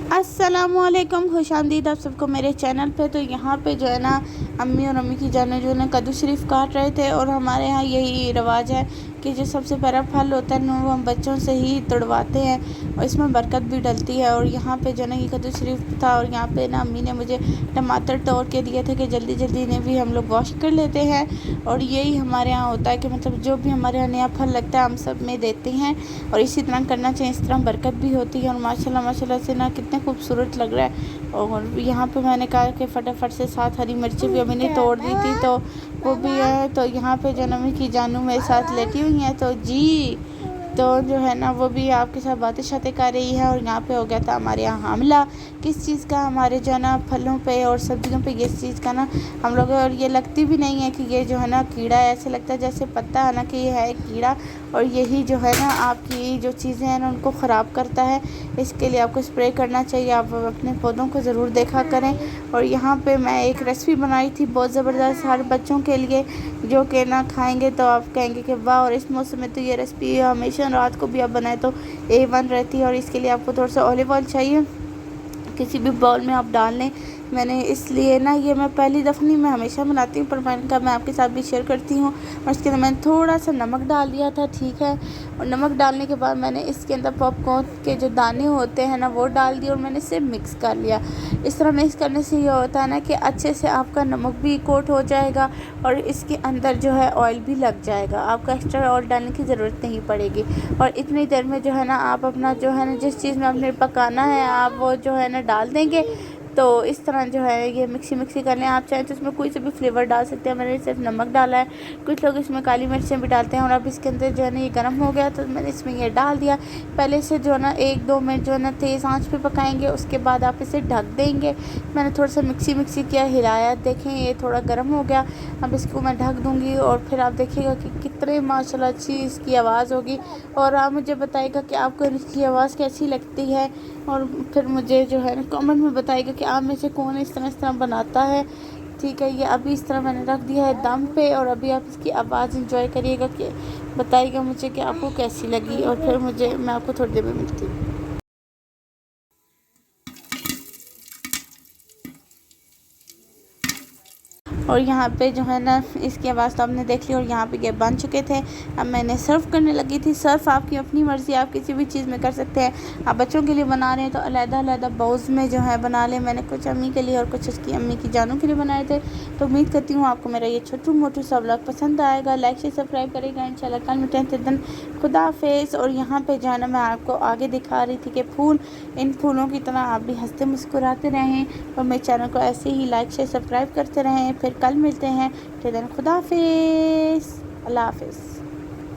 अस्सलामुअलैकुम, खुशामदीद आप सबको मेरे चैनल पे। तो यहाँ पे जो है ना अम्मी और अम्मी की जान जो है ना कद्दू शरीफ काट रहे थे। और हमारे यहाँ यही रिवाज है कि जो सबसे पहला फल होता है ना वो हम बच्चों से ही तोड़वाते हैं और इसमें बरकत भी डलती है। और यहाँ पे जो है ना ये कद्दू शरीफ था और यहाँ पे ना अम्मी ने मुझे टमाटर तोड़ के दिए थे कि जल्दी जल्दी इन्हें भी हम लोग वॉश कर लेते हैं। और यही हमारे यहाँ होता है कि मतलब जो भी हमारे यहाँ नया फल लगता है हम सब में देते हैं और इसी तरह करना चाहिए। इस तरह बरकत भी होती है और माशाल्लाह माशाल्लाह से ना कितने खूबसूरत लग रहा है। और यहाँ पे मैंने कहा कि फटाफट से 7 हरी मिर्ची भी अम्मी ने तोड़ दी थी तो वो भी है। तो यहाँ पे जन्मी की जानू मेरे साथ लेटी हुई हैं तो जी तो जो है ना वो भी आपके साथ बातें शातें कर रही है। और यहाँ पे हो गया था हमारे यहाँ हमला किस चीज़ का, हमारे जो है ना फलों पे और सब्जियों पे इस चीज़ का ना हम लोग। और ये लगती भी नहीं है कि ये जो है ना कीड़ा है, ऐसे लगता है जैसे पता है ना कि ये है कीड़ा। और यही जो है ना आपकी जो चीज़ें हैं ना उनको ख़राब करता है। इसके लिए आपको स्प्रे करना चाहिए। आप अपने पौधों को ज़रूर देखा करें। और यहाँ पे मैं एक रेसिपी बनाई थी बहुत ज़बरदस्त हर बच्चों के लिए, जो कि ना खाएंगे तो आप कहेंगे कि वाह। और इस मौसम में तो ये रेसिपी हमेशा रात को भी आप बनाए तो A1 रहती है। और इसके लिए आपको थोड़ा सा ऑलिव ऑयल चाहिए, किसी भी बाउल में आप डाल लें। मैंने इसलिए ना ये मैं पहली दफ़ा नहीं, मैं हमेशा बनाती हूँ पर मैंने कहा मैं आपके साथ भी शेयर करती हूँ। और इसके अंदर मैंने थोड़ा सा नमक डाल दिया था, ठीक है। और नमक डालने के बाद मैंने इसके अंदर पॉपकॉर्न के जो दाने होते हैं ना वो डाल दिए और मैंने इसे मिक्स कर लिया। इस तरह मिक्स करने से ये होता है ना कि अच्छे से आपका नमक भी कोट हो जाएगा और इसके अंदर जो है ऑयल भी लग जाएगा। आपको एक्स्ट्रा ऑयल डालने की ज़रूरत नहीं पड़ेगी। और इतनी देर में जो है ना आप अपना जो है ना जिस चीज़ में आपने पकाना है आप वो जो है ना डाल देंगे। तो इस तरह जो है ये मिक्सी कर लें। आप चाहें तो इसमें कोई से भी फ्लेवर डाल सकते हैं, मैंने सिर्फ नमक डाला है। कुछ लोग इसमें काली मिर्चें भी डालते हैं। और अब इसके अंदर जो है ना ये गर्म हो गया तो मैंने इसमें ये डाल दिया। पहले से जो है ना 1-2 मिनट जो है ना तेज़ आंच पे पकाएंगे, उसके बाद आप इसे ढक देंगे। मैंने थोड़ा सा मिक्सी किया, हिलाया, देखें ये थोड़ा गर्म हो गया। अब इसको मैं ढक दूँगी और फिर आप देखिएगा कि कितने माशाल्लाह अच्छी इसकी आवाज़ होगी। और आप मुझे बताइएगा कि आपको इसकी आवाज़ कैसी लगती है। और फिर मुझे जो है ना कमेंट में बताइएगा कि आप में से कौन इस तरह बनाता है, ठीक है। ये अभी इस तरह मैंने रख दिया है दम पे और अभी आप इसकी आवाज़ इंजॉय करिएगा कि बताइएगा मुझे कि आपको कैसी लगी। और फिर मैं आपको थोड़ी देर में मिलती हूँ। और यहाँ पे जो है ना इसकी आवाज़ तो आपने देख ली। और यहाँ पे ये बन चुके थे। अब मैंने सर्व करने लगी थी। सर्व आपकी अपनी मर्ज़ी, आप किसी भी चीज़ में कर सकते हैं। आप बच्चों के लिए बना रहे हैं तो अलग-अलग बाउल्स में जो है बना लें। मैंने कुछ अम्मी के लिए और कुछ उसकी अम्मी की जानों के लिए बनाए थे। तो उम्मीद करती हूँ आपको मेरा ये छोटू मोटू सा व्लॉग पसंद आएगा। लाइक शेयर सब्सक्राइब करेगा इंशाल्लाह। कल मिलते हैं दिन। खुदा हाफिज़। और यहाँ पे जो है ना मैं आपको आगे दिखा रही थी कि फूल, इन फूलों की तरह आप भी हंसते मुस्कुराते रहें और मेरे चैनल को ऐसे ही लाइक शेयर सब्सक्राइब करते रहें। फिर कल मिलते हैं। खुदा हाफिज़, अल्लाह हाफिज़।